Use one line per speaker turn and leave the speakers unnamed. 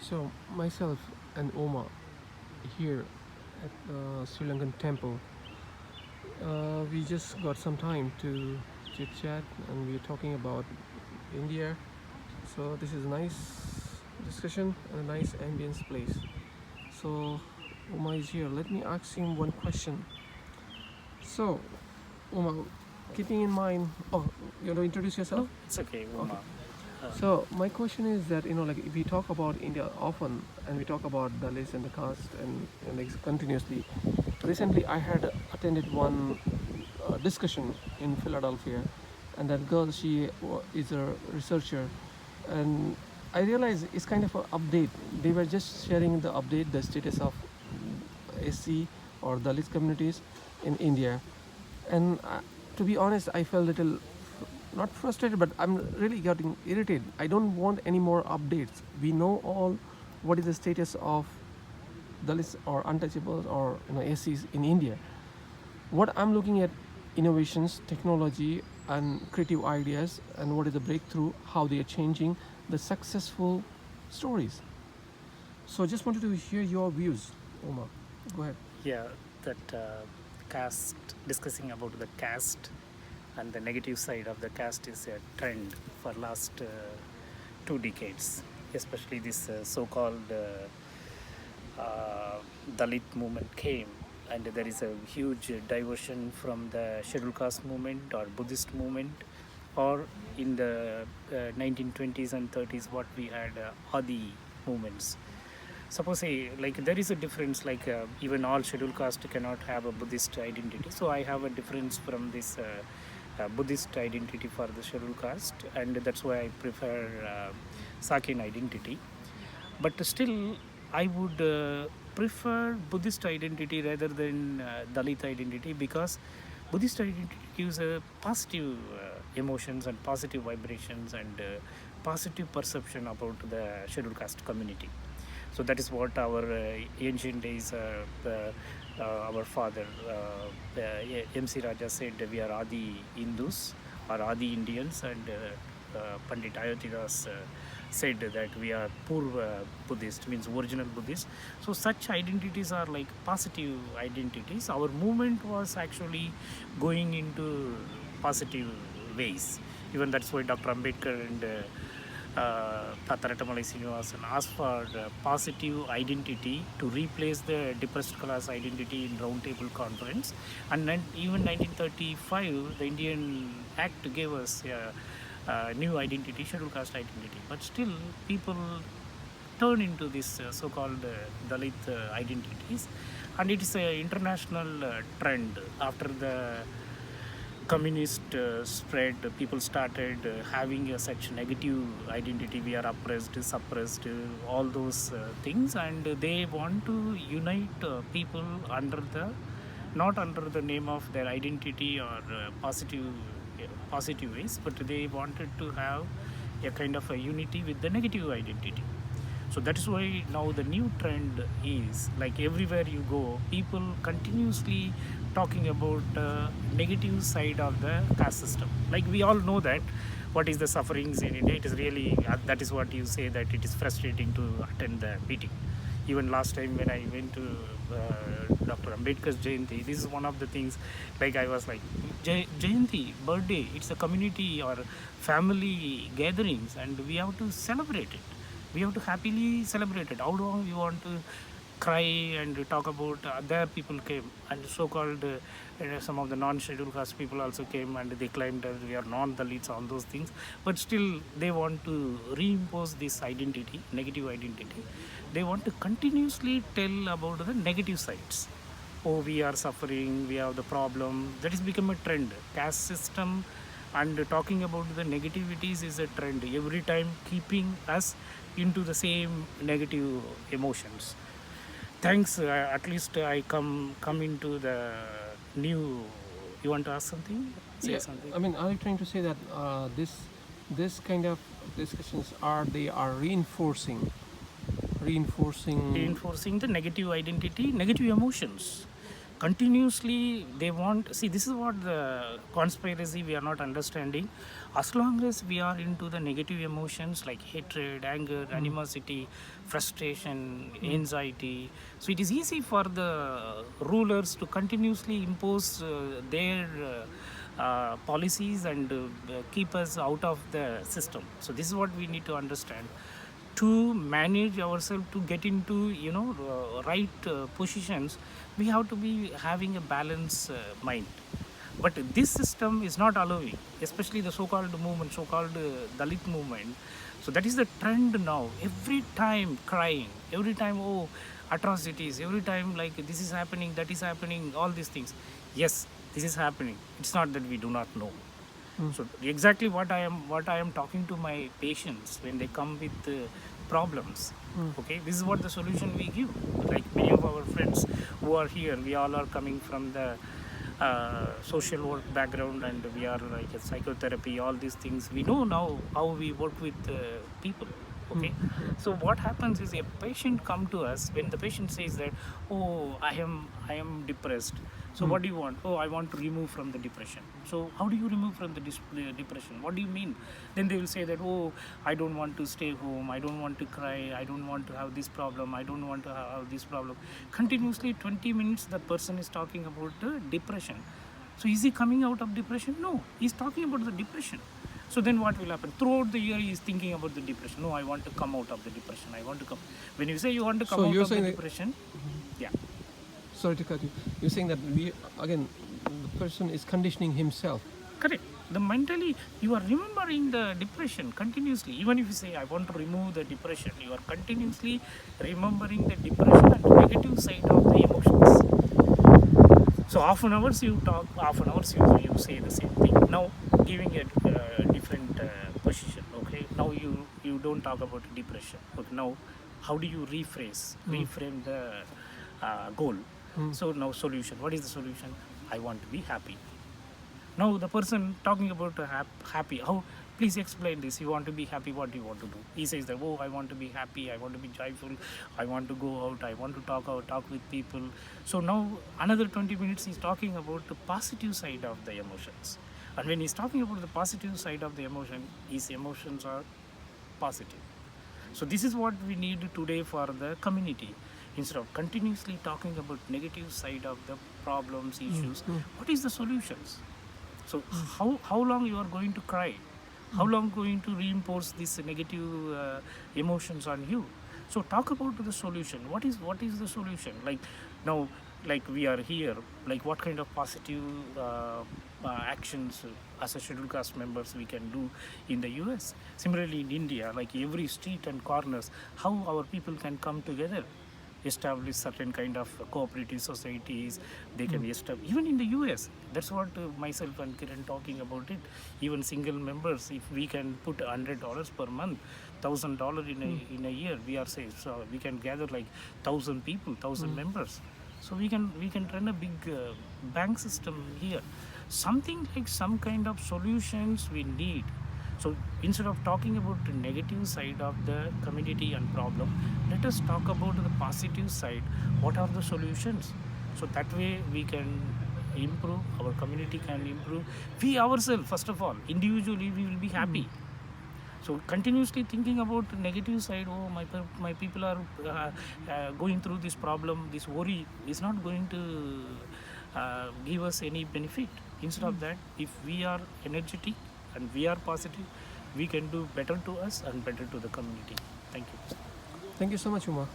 So myself and Oma here at the Sri Lankan temple, we just got some time to chit chat, and we're talking about India. So this is a nice discussion and a nice ambience place. So Oma is here. Let me ask him one question. So Oma, keeping in mind, oh, you want to introduce yourself?
No, it's okay,
Okay.
Uma.
So my question is that like we talk about India often, and we talk about Dalits and the caste, and like continuously. Recently, I had attended one discussion in Philadelphia, and that girl, is a researcher, and I realized it's kind of an update. They were just sharing the update, the status of SC or Dalit communities in India, and to be honest, I felt a little not frustrated, but I'm really getting irritated. I don't want any more updates. We know all what is the status of Dalits or untouchables or SCs in India. What I'm looking at innovations, technology, and creative ideas, and what is the breakthrough, how they are changing the successful stories. So, just wanted to hear your views, Omar. Go ahead.
Yeah, that caste, discussing about the caste and the negative side of the caste is a trend for last 2 decades, especially this so-called Dalit movement came, and there is a huge diversion from the scheduled caste movement or Buddhist movement, or in the 1920s and 30s what we had Adi movements. Suppose like there is a difference, like even all scheduled caste cannot have a Buddhist identity, so I have a difference from this Buddhist identity for the scheduled caste, and that's why I prefer Sakin identity. But still I would prefer Buddhist identity rather than Dalit identity, because Buddhist identity gives a positive emotions and positive vibrations and positive perception about the scheduled caste community. So that is what our ancient days, our father MC Raja said, we are Adi Hindus or Adi Indians, and Pandit Ayodhyadas said that we are Purva Buddhist, means original Buddhist. So such identities are like positive identities. Our movement was actually going into positive ways. Even that's why Dr. Ambedkar and Tataratamali Srinivasan asked for positive identity to replace the depressed class identity in Round Table Conference. And then even 1935, the Indian Act gave us a new identity, scheduled caste identity. But still, people turn into this so-called Dalit identities, and it is an international trend. After the communist spread, people started having such negative identity. We are oppressed, suppressed, all those things, and they want to unite people under the, not under the name of their identity or positive ways, but they wanted to have a kind of a unity with the negative identity. So that is why now the new trend is like everywhere you go, people continuously talking about negative side of the caste system. Like we all know that what is the sufferings in India. It is really that is what you say, that it is frustrating to attend the meeting. Even last time when I went to Dr. Ambedkar's Jayanti, this is one of the things. Like I was like, Jayanti, birthday, it's a community or family gatherings, and we have to celebrate it. We have to happily celebrate it. How long you want to cry and talk about other people came, and so-called some of the non-scheduled caste people also came, and they claimed that we are non-Dalits, all those things, but still they want to reimpose this identity, negative identity. They want to continuously tell about the negative sides. Oh, we are suffering, we have the problem. That has become a trend. Caste system and talking about the negativities is a trend. Every time keeping us into the same negative emotions. Thanks. At least I come into the new. You want to ask something? Say
Yeah,
something.
I mean, are you trying to say that this kind of discussions are reinforcing
Reinforcing the negative identity, negative emotions. continuously they want, see, this is what the conspiracy we are not understanding. As long as we are into the negative emotions like hatred, anger, animosity, frustration, anxiety, so it is easy for the rulers to continuously impose their policies and keep us out of the system. So this is what we need to understand. To manage ourselves, to get into right positions, we have to be having a balanced mind. But this system is not allowing, especially the so-called movement, so-called Dalit movement. So that is the trend now. Every time crying, every time, oh, atrocities, every time like this is happening, that is happening, all these things. Yes, this is happening. It's not that we do not know. So exactly what I am talking to my patients when they come with problems. Okay, this is what the solution we give. Like many of our friends who are here, we all are coming from the social work background, and we are like a psychotherapy, all these things. We know now how we work with people. Okay, so what happens is a patient come to us when the patient says that, oh, I am depressed. So what do you want? Oh, I want to remove from the depression. So how do you remove from the depression? What do you mean? Then they will say that, oh, I don't want to stay home, I don't want to cry, I don't want to have this problem, I don't want to have this problem. Continuously 20 minutes the person is talking about depression. So is he coming out of depression? No, he's talking about the depression. So then what will happen? Throughout the year he is thinking about the depression. No, I want to come out of the depression, I want to come. When you say you want to come
So
out
you're
of the
saying that-
depression, yeah.
Sorry to cut you. You're saying that the person is conditioning himself.
Correct. The mentally, you are remembering the depression continuously. Even if you say, I want to remove the depression, you are continuously remembering the depression and the negative side of the emotions. So half an hour you talk, half an hour you say the same thing. Now giving a different position. Okay. Now you don't talk about depression. Okay. Now how do you reframe the goal? So now solution. What is the solution? I want to be happy. Now the person talking about happy, how, please explain this. You want to be happy, what do you want to do? He says that, oh, I want to be happy, I want to be joyful, I want to go out, I want to talk with people. So now another 20 minutes he's talking about the positive side of the emotions. And when he's talking about the positive side of the emotion, his emotions are positive. So this is what we need today for the community. Instead of continuously talking about negative side of the problems, issues, what is the solutions? So how long you are going to cry? How long going to reinforce these negative emotions on you? So talk about the solution. What is the solution? Like now, like we are here, like what kind of positive actions as a scheduled caste members we can do in the US? Similarly in India, like every street and corners, how our people can come together, establish certain kind of cooperative societies. They can establish, even in the US. That's what myself and Kiran talking about it. Even single members, if we can put $100 per month, $1,000 in a year, we are safe. So we can gather like 1,000 people, 1,000 members. So we can run a big bank system here. Something like some kind of solutions we need. So instead of talking about the negative side of the community and problem, let us talk about the positive side. What are the solutions? So that way we can improve, our community can improve. We ourselves, first of all, individually we will be happy. So continuously thinking about the negative side, oh, my people are going through this problem, this worry is not going to give us any benefit. Instead of that, if we are energetic and we are positive, we can do better to us and better to the community. Thank you.
Thank you so much, Umar.